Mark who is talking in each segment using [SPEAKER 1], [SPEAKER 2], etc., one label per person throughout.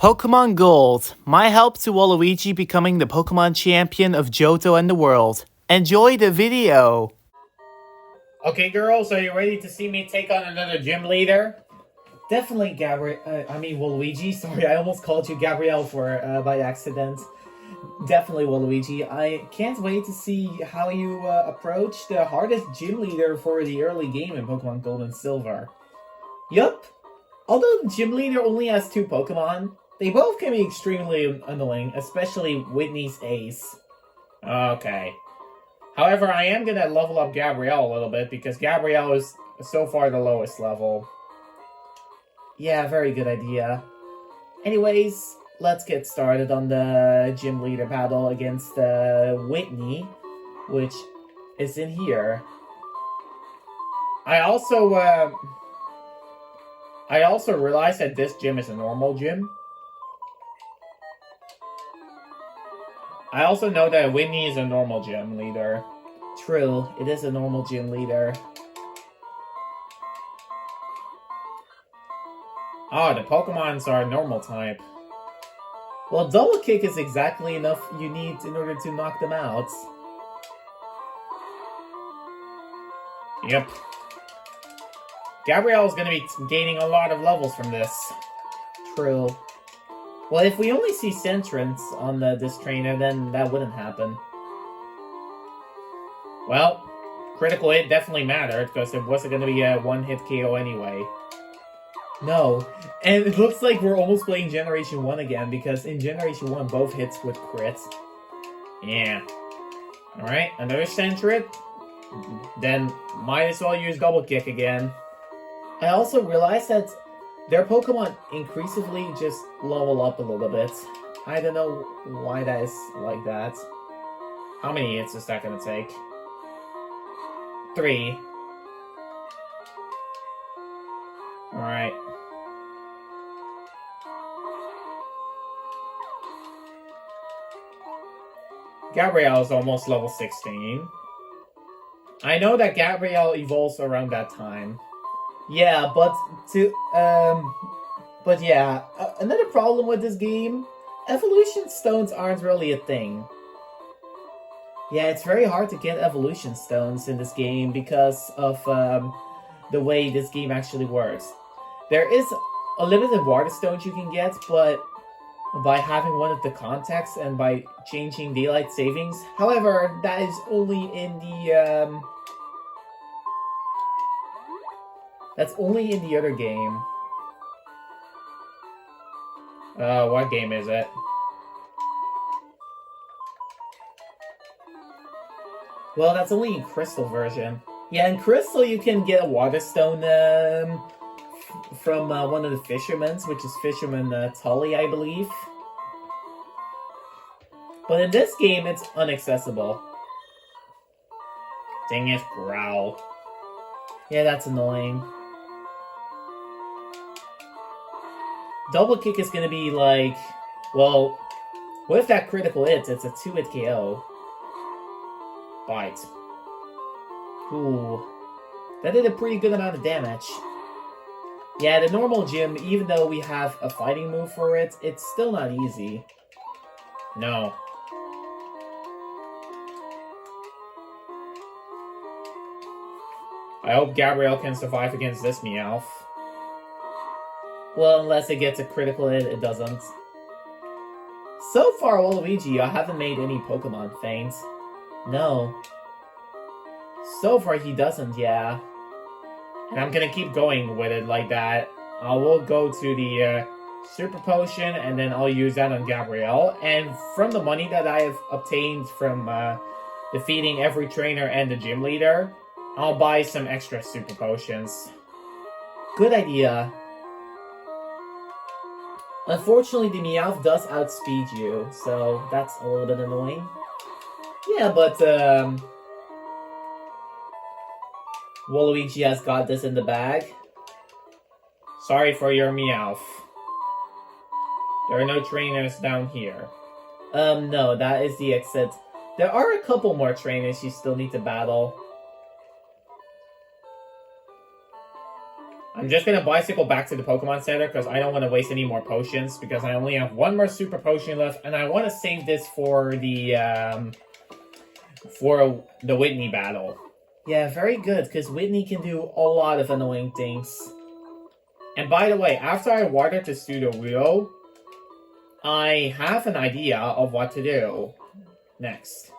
[SPEAKER 1] Pokemon Gold, my help to Waluigi becoming the Pokemon champion of Johto and the world. Enjoy the video!
[SPEAKER 2] Okay, girls, are you ready to see me take on another gym leader? Definitely, Waluigi. Sorry, I almost called you Gabrielle by accident. Definitely, Waluigi. I can't wait to see how you approach the hardest gym leader for the early game in Pokemon Gold and Silver. Yup. Although the gym leader only has 2 Pokemon, they both can be extremely annoying, especially Whitney's Ace. Okay. However, I am gonna level up Gabrielle a little bit because Gabrielle is so far the lowest level. Yeah, very good idea. Anyways, let's get started on the gym leader battle against Whitney, which is in here. I also realized that this gym is a normal gym. I also know that Whitney is a normal gym leader. True, it is a normal gym leader. Oh, the Pokemons are normal type. Well, Double Kick is exactly enough you need in order to knock them out. Yep. Gabrielle is going to be gaining a lot of levels from this. True. Well, if we only see Sentrance on this trainer, then that wouldn't happen. Well, critical hit definitely mattered, because it wasn't going to be a one-hit KO anyway. No, and it looks like we're almost playing Generation 1 again, because in Generation 1, both hits with crits. Yeah. Alright, another Sentret. Then, might as well use Double Kick again. I also realized that their Pokemon increasingly just level up a little bit. I don't know why that is like that. How many hits is that gonna take? 3. Alright. Gabrielle is almost level 16. I know that Gabrielle evolves around that time. Yeah, another problem with this game, evolution stones aren't really a thing. Yeah, it's very hard to get evolution stones in this game because of the way this game actually works. There is a limited water stones you can get, but by having one of the contacts and by changing daylight savings. However, that is only in the that's only in the other game. What game is it? Well, that's only in Crystal version. Yeah, in Crystal you can get a water stone from one of the fishermen, which is Fisherman Tully, I believe. But in this game, it's inaccessible. Dang it, Growl. Yeah, that's annoying. Double Kick is gonna be like, well, with that critical hit, it's a 2-hit KO. Bite. Ooh. That did a pretty good amount of damage. Yeah, the normal gym, even though we have a fighting move for it, it's still not easy. No. I hope Gabrielle can survive against this Meowth. Well, unless it gets a critical hit, it doesn't. So far, Waluigi, I haven't made any Pokemon faint. No. So far, he doesn't, yeah. And I'm gonna keep going with it like that. I will go to the Super Potion, and then I'll use that on Gabrielle. And from the money that I have obtained from defeating every trainer and the gym leader, I'll buy some extra Super Potions. Good idea. Unfortunately, the Meowth does outspeed you, so that's a little bit annoying. Yeah, but Waluigi has got this in the bag. Sorry for your Meowth. There are no trainers down here. No, that is the exit. There are a couple more trainers you still need to battle. I'm just gonna bicycle back to the Pokemon Center because I don't want to waste any more potions because I only have one more Super Potion left, and I want to save this for the Whitney battle. Yeah, very good, because Whitney can do a lot of annoying things. And by the way, after I watered the Sudowoodo, I have an idea of what to do next.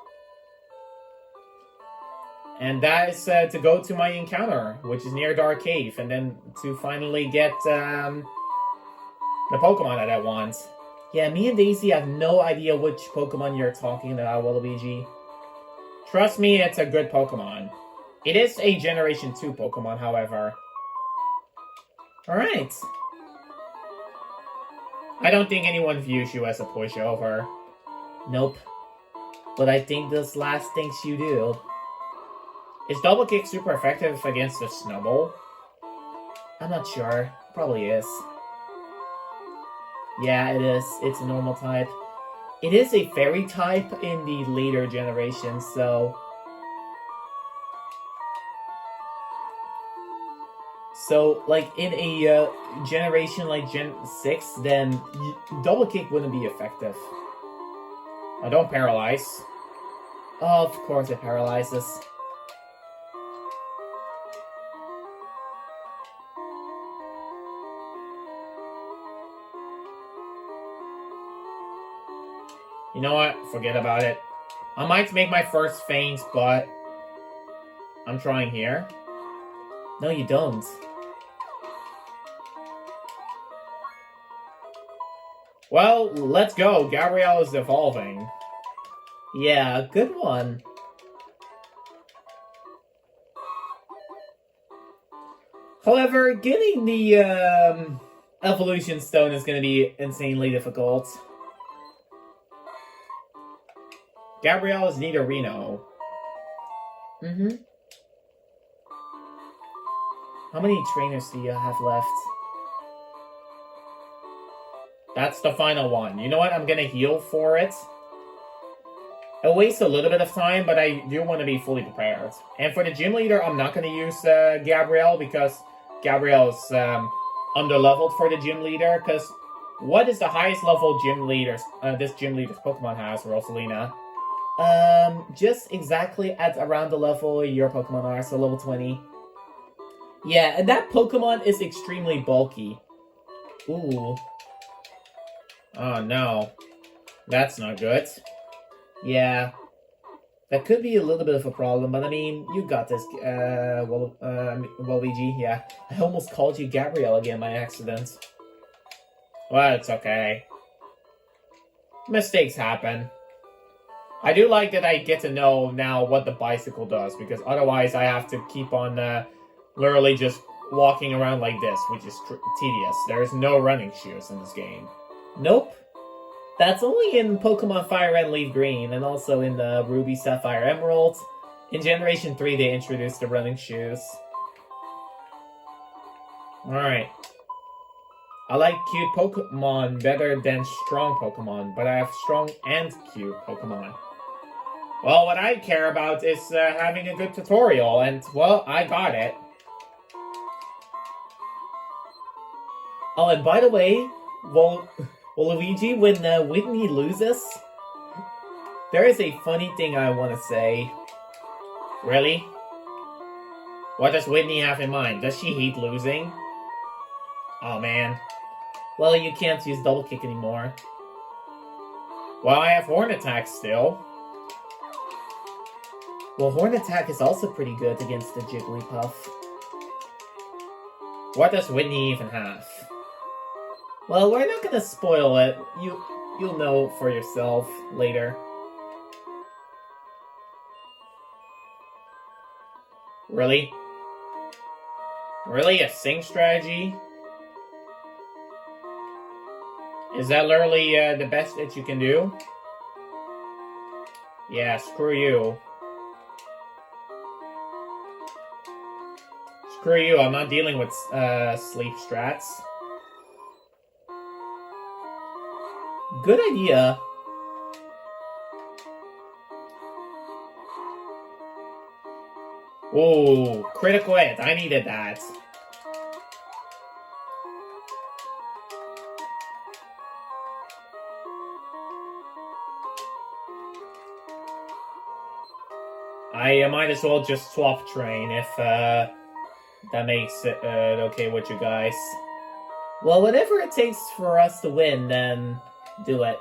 [SPEAKER 2] And that is to go to my encounter, which is near Dark Cave, and then to finally get the Pokemon that I want. Yeah, me and Daisy have no idea which Pokemon you're talking about, Waluigi. Trust me, it's a good Pokemon. It is a Generation 2 Pokemon, however. Alright. I don't think anyone views you as a pushover. Nope. But I think this last thinks you do. Is Double Kick super effective against the Snubbull? I'm not sure. Probably is. Yeah, it is. It's a normal type. It is a fairy type in the later generations, so... So, like, in a generation like Gen 6, then Double Kick wouldn't be effective. Oh, don't paralyze. Oh, of course it paralyzes. You know what? Forget about it. I might make my first feint, but I'm trying here. No, you don't. Well, let's go. Gabrielle is evolving. Yeah, good one. However, getting the evolution stone is going to be insanely difficult. Gabrielle is Nidorino. How many trainers do you have left? That's the final one. You know what? I'm gonna heal for it. It'll waste a little bit of time, but I do want to be fully prepared. And for the gym leader, I'm not gonna use Gabrielle because Gabrielle is underleveled for the gym leader. Because what is the highest level gym leader this gym leader's Pokemon has, Rosalina? Just exactly at around the level your Pokemon are, so level 20. Yeah, and that Pokemon is extremely bulky. Ooh. Oh no. That's not good. Yeah. That could be a little bit of a problem, but I mean, you got this, Waluigi, yeah. I almost called you Gabrielle again by accident. Well, it's okay. Mistakes happen. I do like that I get to know now what the bicycle does, because otherwise I have to keep on literally just walking around like this, which is tedious. There's no running shoes in this game. Nope. That's only in Pokemon Fire Red and Leaf Green, and also in the Ruby, Sapphire, Emerald. In Generation 3, they introduced the running shoes. Alright. I like cute Pokemon better than strong Pokemon, but I have strong and cute Pokemon. Well, what I care about is having a good tutorial, and, well, I got it. Oh, and by the way, Waluigi, when Whitney loses, there is a funny thing I want to say. Really? What does Whitney have in mind? Does she hate losing? Oh man. Well, you can't use Double Kick anymore. Well, I have Horn Attack still. Well, Horn Attack is also pretty good against the Jigglypuff. What does Whitney even have? Well, we're not gonna spoil it. You'll know for yourself later. Really? Really? A Sing strategy? Is that literally the best that you can do? Yeah, screw you. Screw you, I'm not dealing with sleep strats. Good idea. Ooh, critical hit. I needed that. I might as well just swap train if that makes it okay with you guys. Well, whatever it takes for us to win, then do it.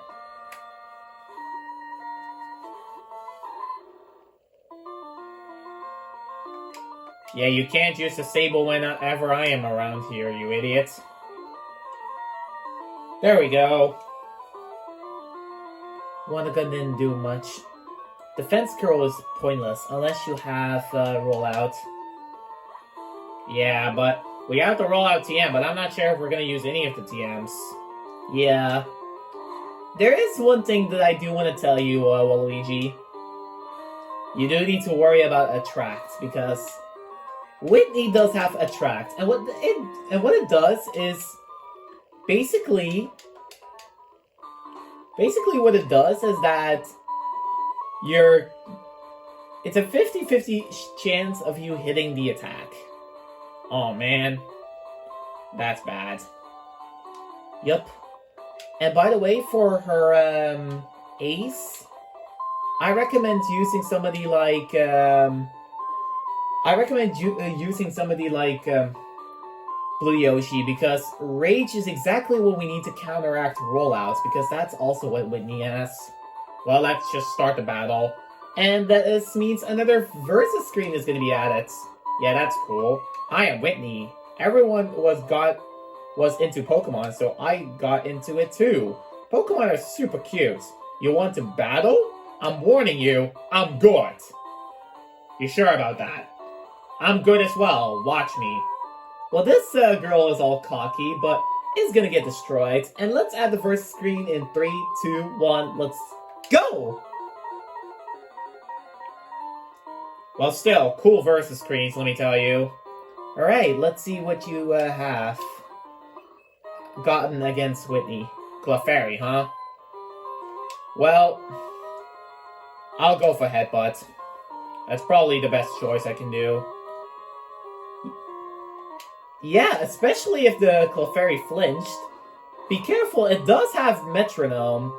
[SPEAKER 2] Yeah, you can't use the Sable whenever I am around here, you idiot. There we go. Wanaga didn't do much. Defense curl is pointless unless you have rollout. Yeah, but we have the rollout TM, but I'm not sure if we're gonna use any of the TMs. Yeah. There is one thing that I do want to tell you, Waluigi. You do need to worry about Attract, because Whitney does have Attract, and what it does is basically what it does is that it's a 50-50 chance of you hitting the attack. Oh man, that's bad. Yup. And by the way, for her ace, I recommend using somebody like Blue Yoshi, because Rage is exactly what we need to counteract rollouts, because that's also what Whitney has. Well, let's just start the battle. And this means another versus screen is going to be added. Yeah, that's cool. I am Whitney. Everyone was into Pokemon, so I got into it too. Pokemon are super cute. You want to battle? I'm warning you, I'm good. You sure about that? I'm good as well, watch me. Well, this girl is all cocky, but is gonna get destroyed. And let's add the first screen in 3, 2, 1, let's go! Well, still, cool versus screens, let me tell you. Alright, let's see what you have gotten against Whitney. Clefairy, huh? Well, I'll go for Headbutt. That's probably the best choice I can do. Yeah, especially if the Clefairy flinched. Be careful, it does have Metronome.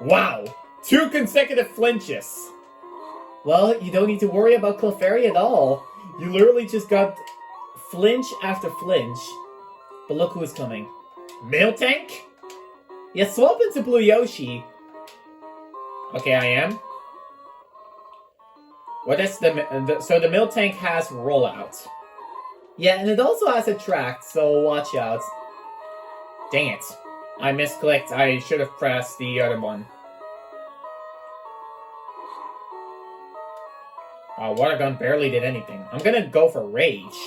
[SPEAKER 2] Wow! 2 consecutive flinches! Well, you don't need to worry about Clefairy at all. You literally just got flinch after flinch. But look who's coming. Miltank? Yeah, swap into Blue Yoshi. Okay, I am. What is so the Miltank has rollout. Yeah, and it also has Attract, so watch out. Dang it. I misclicked. I should have pressed the other one. Water Gun barely did anything. I'm gonna go for Rage.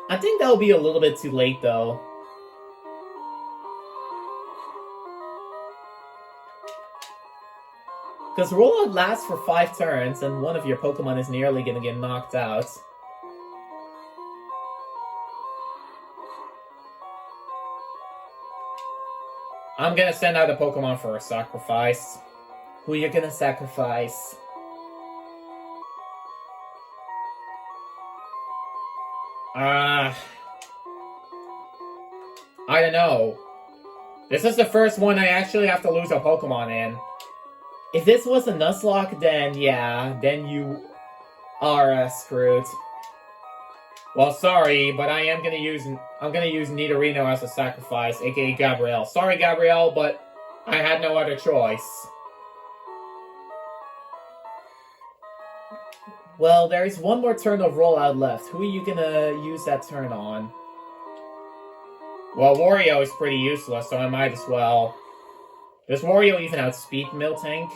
[SPEAKER 2] I think that'll be a little bit too late, though. Because rollout lasts for 5 turns, and one of your Pokemon is nearly gonna get knocked out. I'm gonna send out a Pokemon for a sacrifice. Who you gonna sacrifice? I don't know. This is the first one I actually have to lose a Pokemon in. If this was a Nuzlocke, then yeah, then you are screwed. Well, sorry, but I'm gonna use Nidorino as a sacrifice, aka Gabrielle. Sorry, Gabrielle, but I had no other choice. Well, there's one more turn of rollout left. Who are you gonna use that turn on? Well, Wario is pretty useless, so I might as well. Does Wario even outspeed Miltank?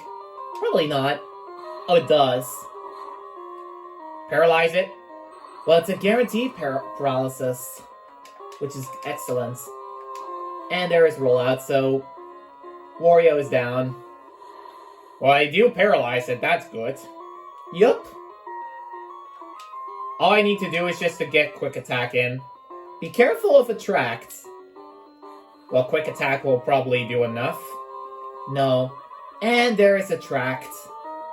[SPEAKER 2] Probably not. Oh, it does. Paralyze it? Well, it's a guaranteed paralysis, which is excellent. And there is rollout, so Wario is down. Well, I do paralyze it, that's good. Yup. All I need to do is just to get Quick Attack in. Be careful of Attract. Well, Quick Attack will probably do enough. No. And there is Attract,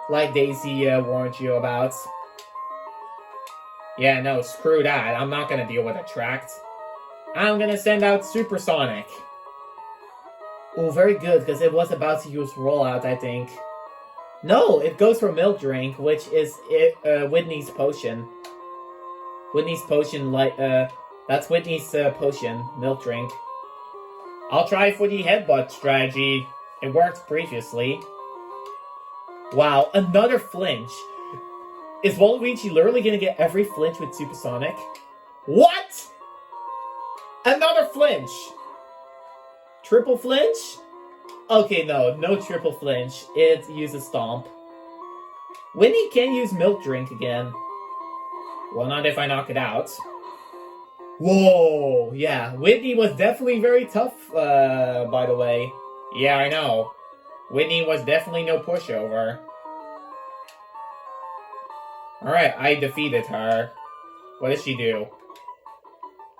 [SPEAKER 2] like Daisy warned you about. Yeah, no, screw that. I'm not gonna deal with Attract. I'm gonna send out Supersonic. Oh, very good, because it was about to use Rollout, I think. No, it goes for milk drink, which is Whitney's potion. Whitney's potion, that's Whitney's potion, milk drink. I'll try for the headbutt strategy. It worked previously. Wow, another flinch. Is Waluigi literally gonna get every flinch with Supersonic? What? Another flinch! Triple flinch? Okay, no triple flinch. It uses Stomp. Whitney can use Milk Drink again. Well, not if I knock it out. Whoa, yeah, Whitney was definitely very tough, by the way. Yeah, I know. Whitney was definitely no pushover. Alright, I defeated her. What does she do?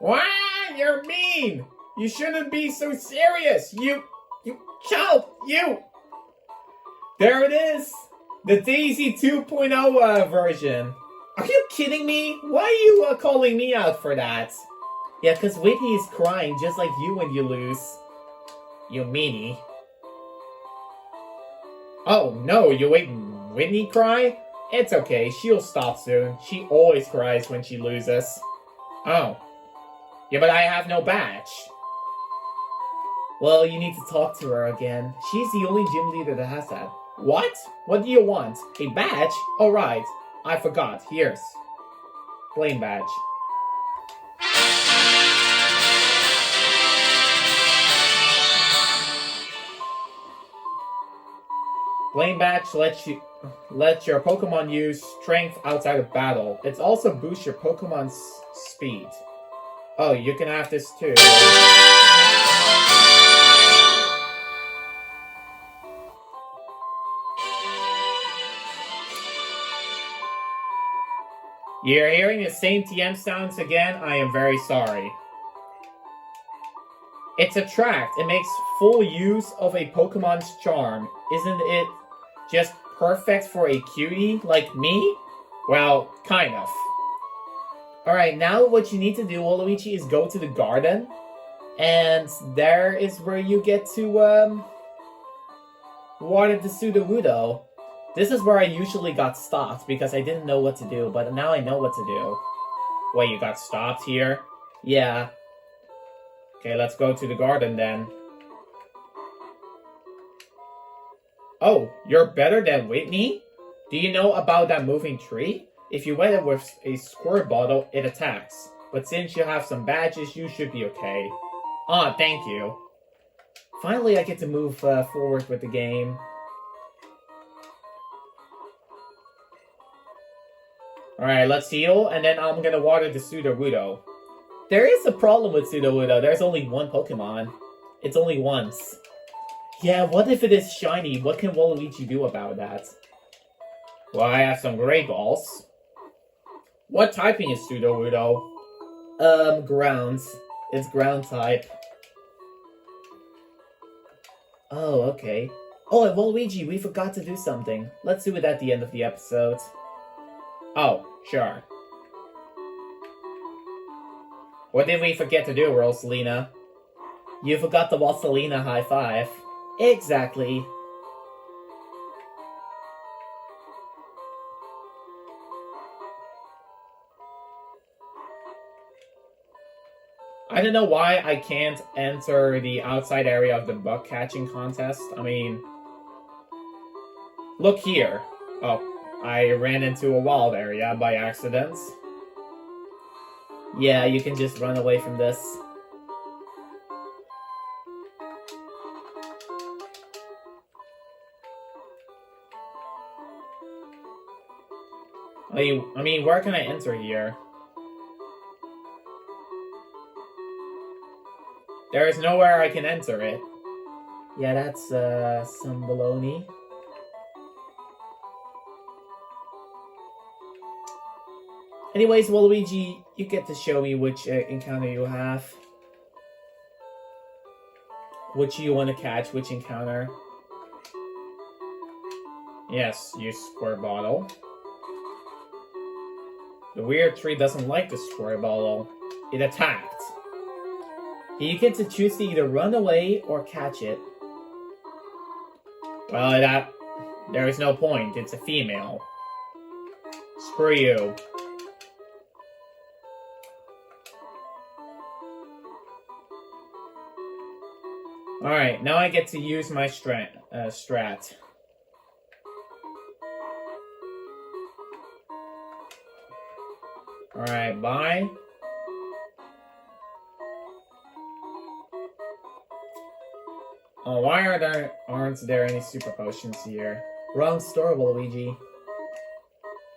[SPEAKER 2] Wow, you're mean! You shouldn't be so serious! You child! You! There it is! The Daisy 2.0 version. Are you kidding me? Why are you calling me out for that? Yeah, because Whitney is crying just like you when you lose. You meanie. Oh no, you wait Whitney cry? It's okay, she'll stop soon. She always cries when she loses. Oh. Yeah, but I have no badge. Well, you need to talk to her again. She's the only gym leader that has that. What? What do you want? A badge? Oh, right. I forgot. Here's. Flame badge. Flame badge lets your Pokemon use strength outside of battle. It also boosts your Pokemon's speed. Oh, you can have this too. You're hearing the same TM sounds again? I am very sorry. It's Attract. It makes full use of a Pokemon's charm. Isn't it just perfect for a cutie like me? Well, kind of. Alright, now what you need to do, Waluigi, is go to the garden. And there is where you get to, water the Sudowoodo. This is where I usually got stopped because I didn't know what to do, but now I know what to do. Wait, you got stopped here? Yeah. Okay, let's go to the garden then. Oh, you're better than Whitney? Do you know about that moving tree? If you wet it with a squirt bottle, it attacks. But since you have some badges, you should be okay. Ah, thank you. Finally, I get to move forward with the game. Alright, let's heal, and then I'm gonna water the Sudowoodo. There is a problem with Sudowoodo. There's only one Pokemon. It's only once. Yeah, what if it is shiny? What can Waluigi do about that? Well, I have some Great Balls. What typing is Sudowoodo? Ground. It's ground type. Oh, okay. Oh, and Waluigi, we forgot to do something. Let's do it at the end of the episode. Oh, sure. What did we forget to do, Rosalina? You forgot the Walsalina high five. Exactly. I don't know why I can't enter the outside area of the bug catching contest. I mean, look here. Oh, I ran into a wild area by accident. Yeah, you can just run away from this. I mean, where can I enter here? There is nowhere I can enter it. Yeah, that's some baloney. Anyways, Waluigi, you get to show me which encounter you have. Which you want to catch, which encounter. Yes, use Square Bottle. The weird tree doesn't like the Square Bottle. It attacked. You get to choose to either run away or catch it. Well, There is no point. It's a female. Screw you. Alright, now I get to use my strat. Alright, bye. Oh, why aren't there any super potions here? Wrong store, Waluigi.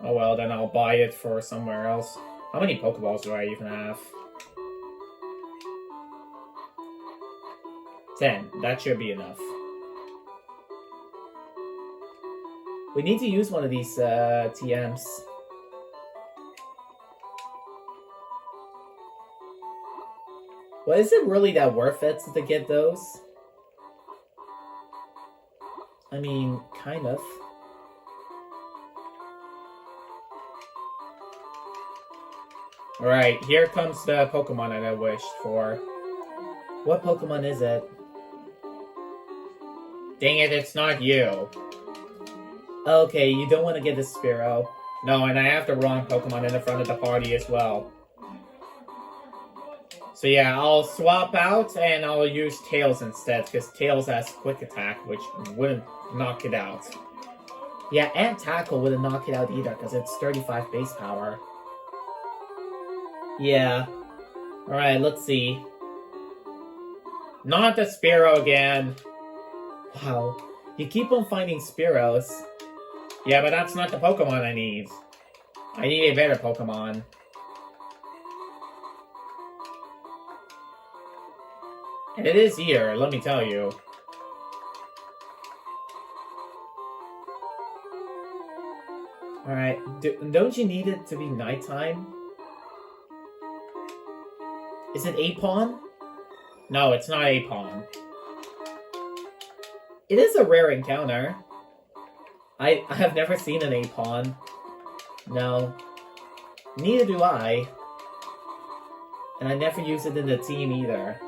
[SPEAKER 2] Oh well, then I'll buy it for somewhere else. How many Pokeballs do I even have? 10. That should be enough. We need to use one of these TMs. Well, is it really that worth it to get those? I mean, kind of. Alright, here comes the Pokemon that I wished for. What Pokemon is it? Dang it, it's not you. Okay, you don't want to get the Spearow. No, and I have the wrong Pokemon in the front of the party as well. So yeah, I'll swap out and I'll use Tails instead, because Tails has Quick Attack, which wouldn't knock it out. Yeah, and Tackle wouldn't knock it out either, because it's 35 base power. Yeah. Alright, let's see. Not the Spearow again. Wow. You keep on finding Spearows. Yeah, but that's not the Pokemon I need. I need a better Pokemon. And it is here, let me tell you. Alright, don't you need it to be nighttime? Is it Apon? No, it's not Apon. It is a rare encounter. I have never seen an Apon. No. Neither do I. And I never use it in the team either.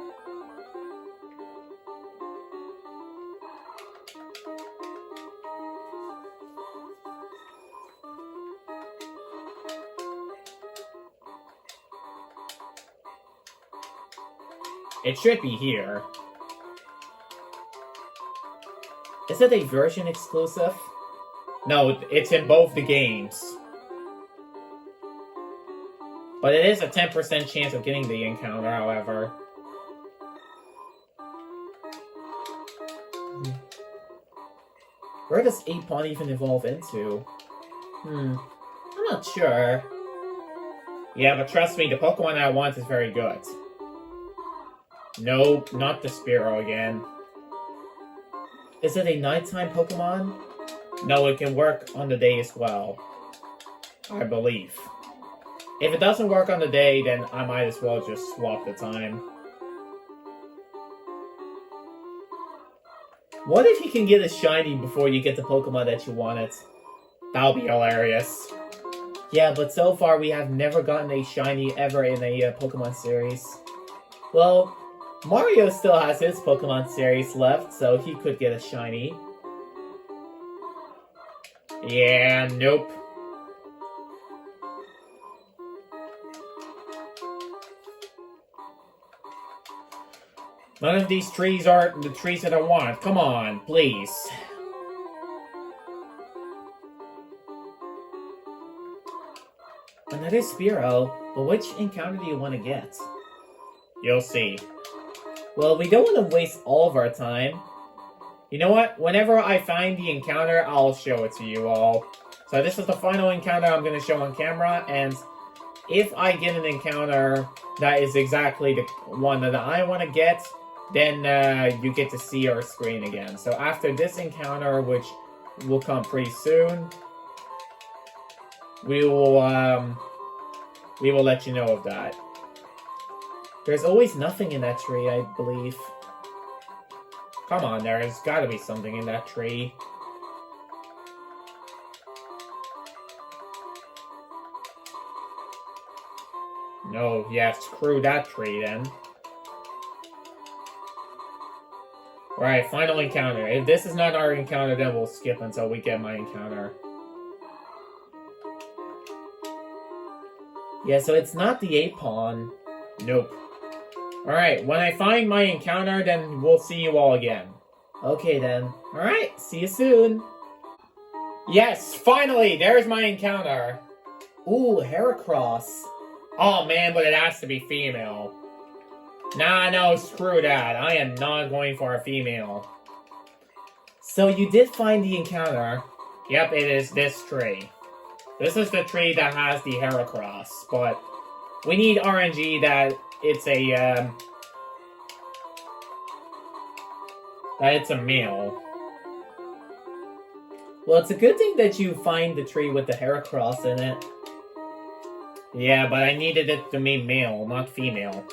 [SPEAKER 2] It should be here. Is it a version exclusive? No, it's in both the games. But it is a 10% chance of getting the encounter, however. Where does Apon even evolve into? I'm not sure. Yeah, but trust me, the Pokemon I want is very good. No, not the Spearow again. Is it a nighttime Pokemon? No, it can work on the day as well. I believe. If it doesn't work on the day, then I might as well just swap the time. What if you can get a shiny before you get the Pokemon that you wanted? That would be hilarious. Yeah, but so far we have never gotten a shiny ever in a Pokemon series. Well, Mario still has his Pokemon series left, so he could get a shiny. Yeah, nope. None of these trees are the trees that I want. Come on, please. Another Spearow, but which encounter do you want to get? You'll see. Well, we don't want to waste all of our time. You know what? Whenever I find the encounter, I'll show it to you all. So this is the final encounter I'm going to show on camera, and if I get an encounter that is exactly the one that I want to get, then you get to see our screen again. So after this encounter, which will come pretty soon, we will let you know of that. There's always nothing in that tree, I believe. Come on, there's gotta be something in that tree. No, yeah, screw that tree then. Alright, final encounter. If this is not our encounter, then we'll skip until we get my encounter. Yeah, so it's not the 8-pawn. Nope. Alright, when I find my encounter, then we'll see you all again. Okay then. Alright, see you soon. Yes, finally! There's my encounter. Ooh, Heracross. Oh man, but it has to be female. Nah, no, screw that. I am not going for a female. So you did find the encounter. Yep, it is this tree. This is the tree that has the Heracross, but we need RNG that it's a, that it's a male. Well, it's a good thing that you find the tree with the Heracross in it. Yeah, but I needed it to be male, not female.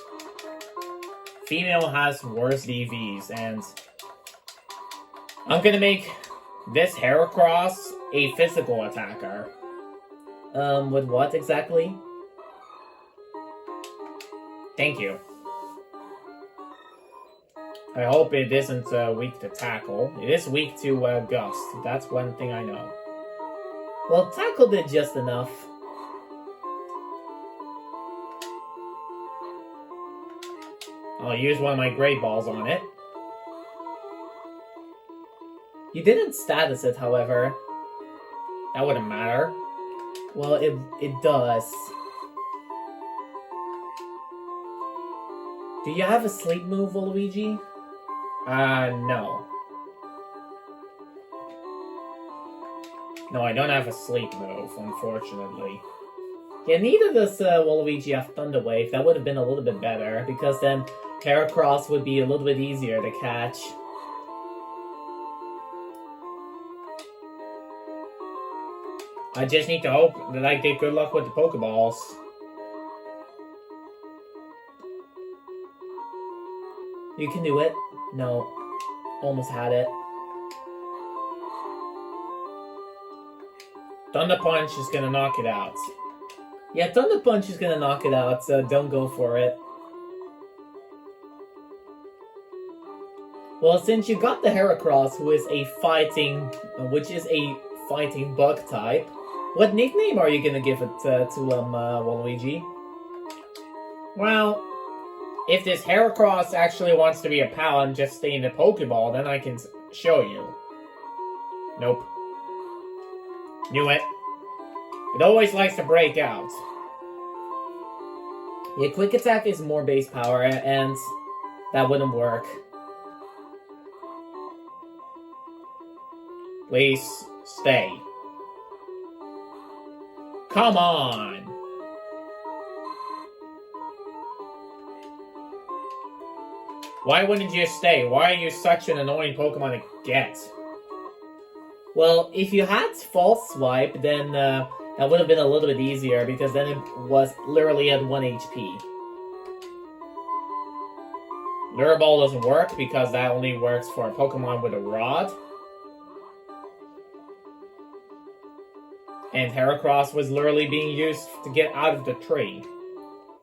[SPEAKER 2] Female has worse DVs, and I'm gonna make this Heracross a physical attacker. With what exactly? Thank you. I hope it isn't weak to tackle. It is weak to gust. That's one thing I know. Well, tackle did just enough. I'll use one of my great balls on it. You didn't status it, however. That wouldn't matter. Well, it does. Do you have a sleep move, Waluigi? No. No, I don't have a sleep move, unfortunately. Yeah, neither does Waluigi have Thunder Wave. That would have been a little bit better, because then Heracross would be a little bit easier to catch. I just need to hope that I get good luck with the Pokeballs. You can do it. No. Almost had it. Thunder Punch is gonna knock it out. Yeah, Thunder Punch is gonna knock it out, so don't go for it. Well, since you got the Heracross, which is a fighting bug type, what nickname are you gonna give it to Waluigi? Well, if this Heracross actually wants to be a pal and just stay in the Pokeball, then I can show you. Nope. Knew it. It always likes to break out. Yeah, Quick Attack is more base power, and that wouldn't work. Please, stay. Come on! Why wouldn't you stay? Why are you such an annoying Pokemon to get? Well, if you had False Swipe, then that would have been a little bit easier, because then it was literally at 1 HP. Lure Ball doesn't work, because that only works for a Pokemon with a Rod. And Heracross was literally being used to get out of the tree.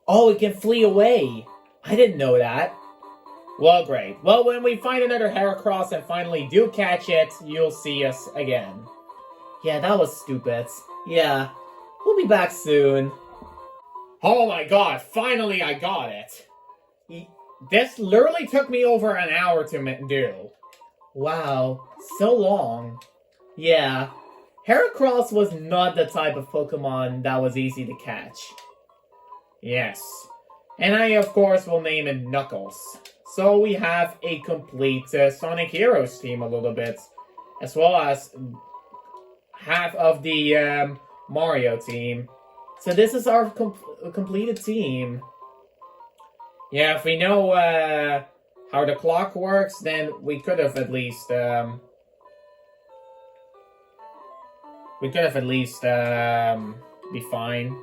[SPEAKER 2] Oh, it can flee away! I didn't know that. Well, great. Well, when we find another Heracross and finally do catch it, you'll see us again. Yeah, that was stupid. Yeah, we'll be back soon. Oh my god, finally I got it. This literally took me over an hour to do. Wow, so long. Yeah, Heracross was not the type of Pokemon that was easy to catch. Yes. And I, of course, will name it Knuckles. So we have a complete Sonic Heroes team a little bit, as well as half of the Mario team. So this is our completed team. Yeah, if we know how the clock works, then we could have at least be fine.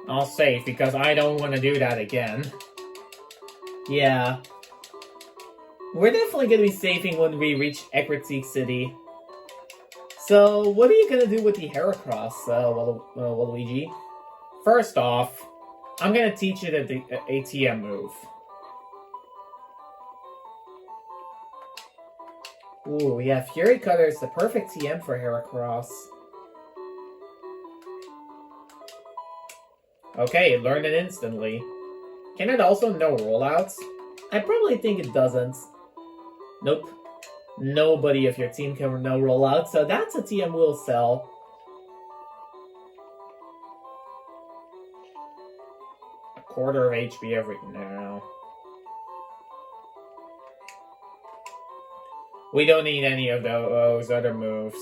[SPEAKER 2] I'll save, because I don't want to do that again. Yeah. We're definitely going to be saving when we reach Ecruteak City. So, what are you going to do with the Heracross, Waluigi? First off, I'm going to teach you the ATM move. Ooh, yeah, Fury Cutter is the perfect TM for Heracross. Okay, it learned it instantly. Can it also know rollouts? I probably think it doesn't. Nope. Nobody of your team can know rollouts, so that's a TM we'll sell. A quarter of HP every now. We don't need any of those other moves.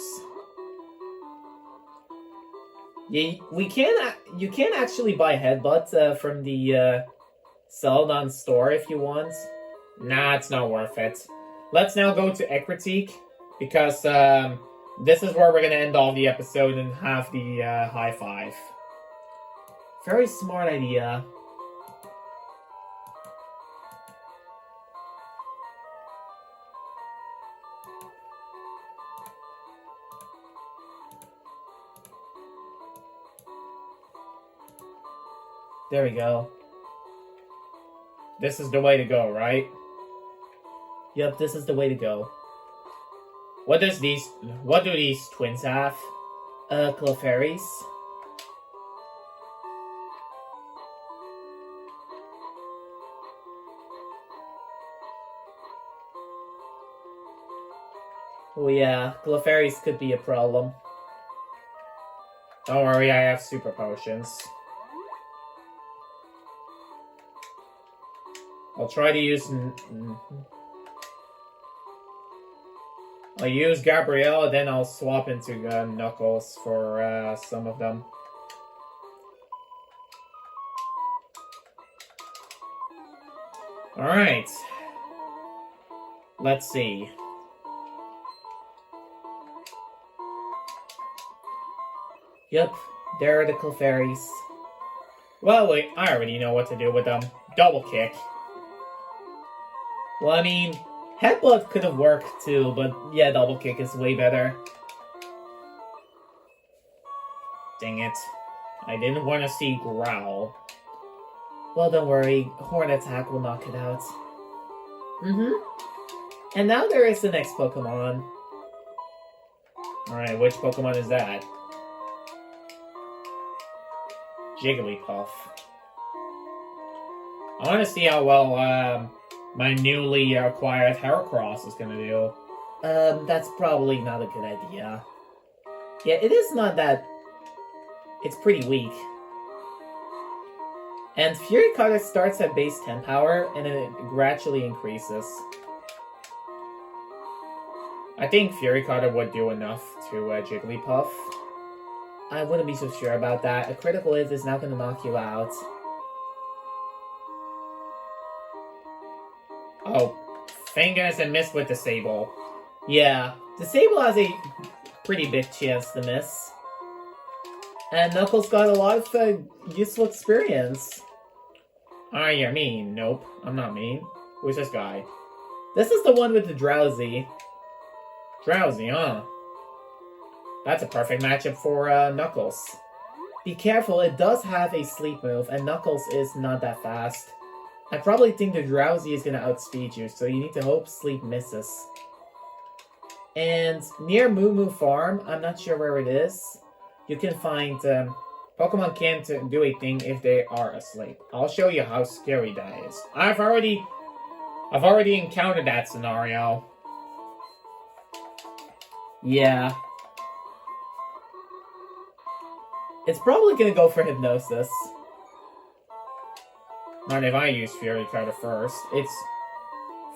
[SPEAKER 2] You can actually buy Headbutt from the Celadon store if you want. Nah, it's not worth it. Let's now go to Ecritique, because this is where we're going to end off the episode and have the high five. Very smart idea. There we go. This is the way to go, right? Yep, this is the way to go. What do these twins have? Clefairies. Oh yeah, Clefairies could be a problem. Don't worry, I have super potions. I'll try to use... I'll use Gabrielle, then I'll swap into Knuckles for some of them. Alright. Let's see. Yep, there are the Clefairies. Well, wait, I already know what to do with them. Double kick. Well, I mean, Headbutt could have worked too, but yeah, double kick is way better. Dang it. I didn't want to see Growl. Well, don't worry, Horn Attack will knock it out. And now there is the next Pokemon. Alright, which Pokemon is that? Jigglypuff. I want to see how well my newly acquired Heracross is gonna do. That's probably not a good idea. Yeah, it is not that... It's pretty weak. And Fury Cutter starts at base 10 power, and then it gradually increases. I think Fury Cutter would do enough to Jigglypuff. I wouldn't be so sure about that. A critical hit is not gonna knock you out. Oh, thank goodness I missed with Disable. Yeah, Disable has a pretty big chance to miss. And Knuckles got a lot of useful experience. Ah, you're mean. Nope, I'm not mean. Who's this guy? This is the one with the Drowsy. Drowsy, huh? That's a perfect matchup for Knuckles. Be careful, it does have a sleep move, and Knuckles is not that fast. I probably think the Drowsy is going to outspeed you, so you need to hope Sleep misses. And near Moo Moo Farm, I'm not sure where it is, you can find... Pokemon can't do a thing if they are asleep. I'll show you how scary that is. I've already encountered that scenario. Yeah. It's probably going to go for Hypnosis. Not if I use Fury Cutter first.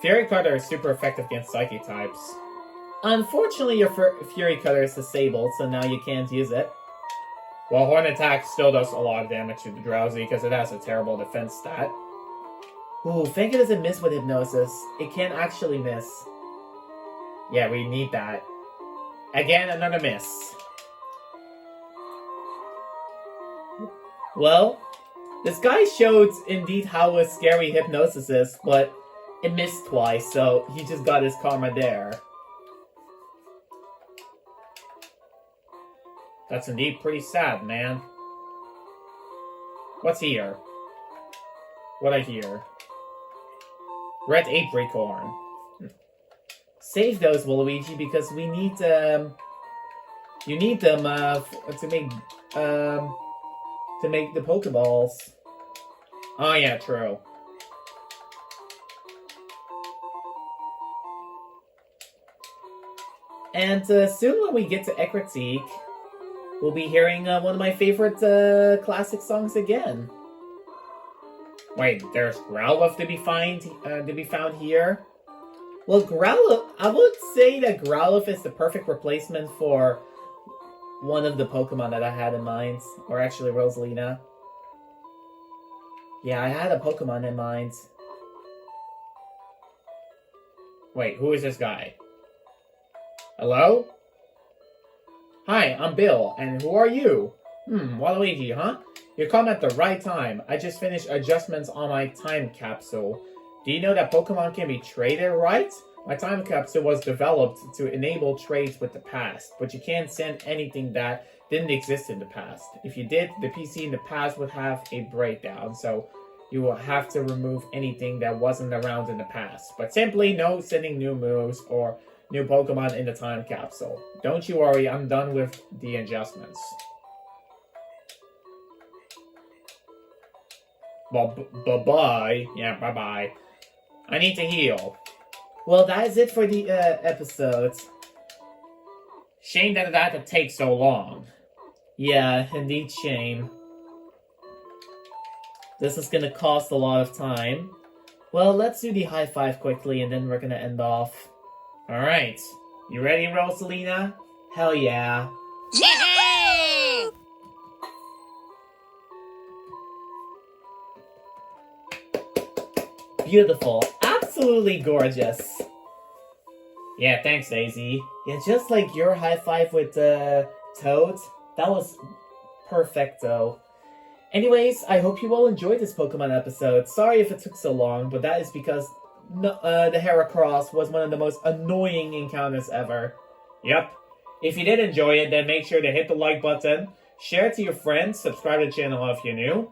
[SPEAKER 2] Fury Cutter is super effective against Psychic types. Unfortunately, your Fury Cutter is disabled, so now you can't use it. Well, Horn Attack still does a lot of damage to the Drowsy because it has a terrible defense stat. Ooh, Fanga doesn't miss with Hypnosis. It can actually miss. Yeah, we need that. Again, another miss. Well, this guy showed indeed how scary Hypnosis is, but it missed twice, so he just got his karma there. That's indeed pretty sad, man. What's here? What I hear? Red Apricorn. save those, Waluigi, because we need you need them to make the Pokeballs. Oh yeah, true. And soon when we get to Ekritik, we'll be hearing one of my favorite classic songs again. Wait, there's Growlithe to be found here? Well, Growlithe, I would say that Growlithe is the perfect replacement for one of the Pokemon that I had in mind. Or actually, Rosalina. Yeah, I had a Pokemon in mind. Wait, who is this guy? Hello? Hi, I'm Bill, and who are you? Waluigi, huh? You come at the right time. I just finished adjustments on my time capsule. Do you know that Pokemon can be traded, right? My time capsule was developed to enable trades with the past, but you can't send anything that didn't exist in the past. If you did, the PC in the past would have a breakdown, so you will have to remove anything that wasn't around in the past. But simply no sending new moves or new Pokemon in the time capsule. Don't you worry, I'm done with the adjustments. Well, bye-bye. Yeah, bye-bye. I need to heal. Well, that is it for the episode. Shame that it had to take so long. Yeah, indeed shame. This is gonna cost a lot of time. Well, let's do the high five quickly and then we're gonna end off. Alright. You ready, Rosalina? Hell yeah.
[SPEAKER 3] Yay!
[SPEAKER 2] Beautiful. Absolutely gorgeous. Yeah, thanks, Daisy. Yeah, just like your high five with Toad. That was perfecto. Anyways, I hope you all enjoyed this Pokemon episode. Sorry if it took so long, but that is because the Heracross was one of the most annoying encounters ever. Yep. If you did enjoy it, then make sure to hit the like button, share it to your friends, subscribe to the channel if you're new.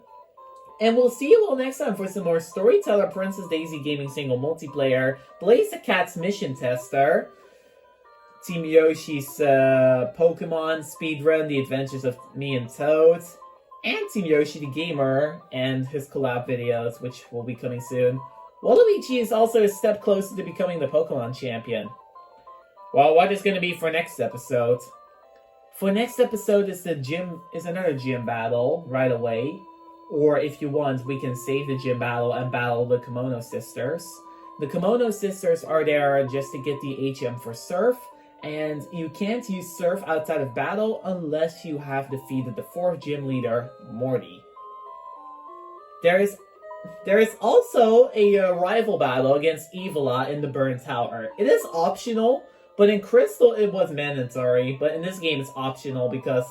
[SPEAKER 2] And we'll see you all next time for some more Storyteller Princess Daisy Gaming Single Multiplayer, Blaze the Cat's Mission Tester, Team Yoshi's Pokemon Speedrun, The Adventures of Me and Toad, and Team Yoshi the Gamer and his collab videos, which will be coming soon. Waluigi is also a step closer to becoming the Pokemon champion. Well, what is going to be for next episode? For next episode is another gym battle right away. Or if you want, we can save the gym battle and battle the Kimono Sisters. The Kimono Sisters are there just to get the HM for Surf, and you can't use Surf outside of battle unless you have defeated the 4th gym leader, Morty. There is also a rival battle against Evola in the Burn Tower. It is optional, but in Crystal it was mandatory, but in this game it's optional because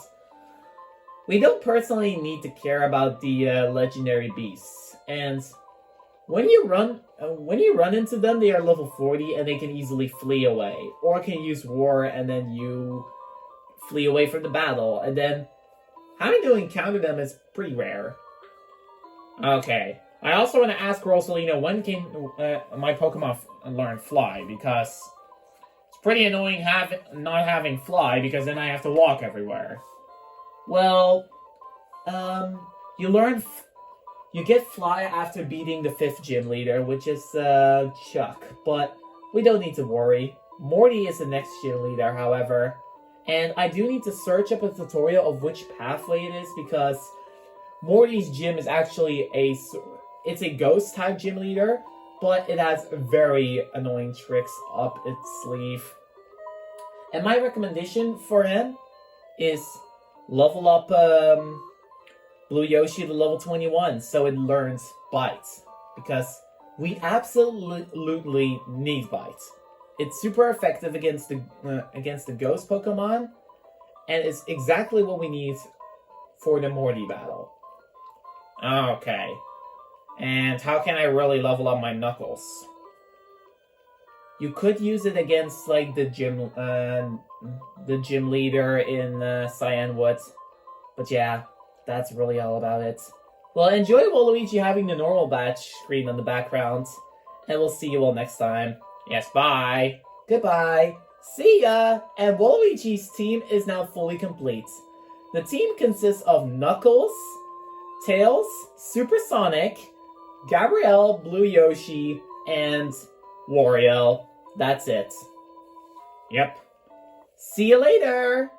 [SPEAKER 2] we don't personally need to care about the legendary beasts. And when you run into them, they are level 40 and they can easily flee away. Or can use War and then you flee away from the battle. And then having to encounter them is pretty rare. Okay. I also want to ask Rosalina, when can my Pokemon learn Fly? Because it's pretty annoying not having Fly, because then I have to walk everywhere. Well, you get Fly after beating the 5th gym leader, which is Chuck, but we don't need to worry. Morty is the next gym leader, however, and I do need to search up a tutorial of which pathway it is, because Morty's gym is actually it's a ghost type gym leader, but it has very annoying tricks up its sleeve. And my recommendation for him is level up Blue Yoshi to level 21 so it learns Bite. Because we absolutely need Bite. It's super effective against the ghost Pokemon, and it's exactly what we need for the Morty battle. Okay. And how can I really level up my Knuckles? You could use it against like the gym leader in Cyan Woods, but yeah, that's really all about it. Well, enjoy Waluigi having the normal batch screen on the background, and we'll see you all next time. Yes, bye! Goodbye. See ya! And Waluigi's team is now fully complete. The team consists of Knuckles, Tails, Supersonic, Gabrielle, Blue Yoshi, and Wario. That's it. Yep. See you later!